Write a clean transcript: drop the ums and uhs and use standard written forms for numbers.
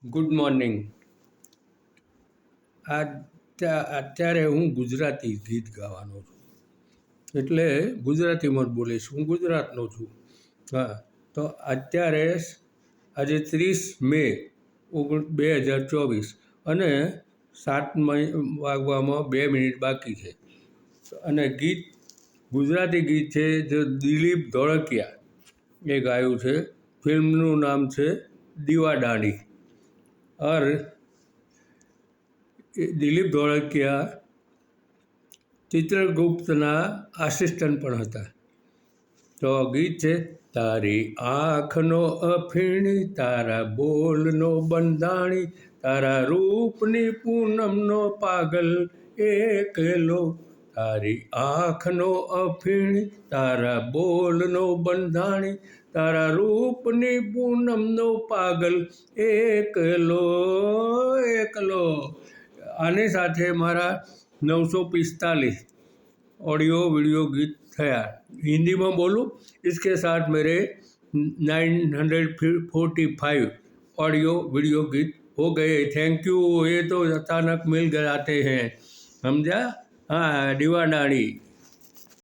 Good morning. અત્યારે હું ગુજરાતી ગીત ગાવાનો છું, એટલે ગુજરાતીમાં જ બોલીશ. હું ગુજરાતનો છું. હા, તો આજે 30 મે 2024 અને 7 વાગવામાં 2 મિનિટ બાકી છે. અને ગુજરાતી ગીત છે જે દિલીપ ધોળકિયા એ ગાયું છે. ફિલ્મનું નામ છે દીવાદાંડી. દિલીપ ધોળકિયા ચિત્રગુપ્તના આસિસ્ટન્ટ પણ હતા. તો ગીત છે: તારી આંખનો અફીણી, તારા બોલનો બંધાણી, તારા રૂપની પૂનમનો પાગલ એકલો. તારી આંખનો અફીણી, તારા બોલનો બંધાણી, તારા રૂપની પૂનમનો પાગલ એકલો એકલો. આની સાથે મારા 945 ऑडियो वीडियो गीत थया. हिंदी में बोलूँ, इसके साथ मेरे 945 ऑडियो वीडियो गीत हो गए. Thank you. ये तो अचानक मिल जाते हैं, समझा? हाँ, दीवादांडी.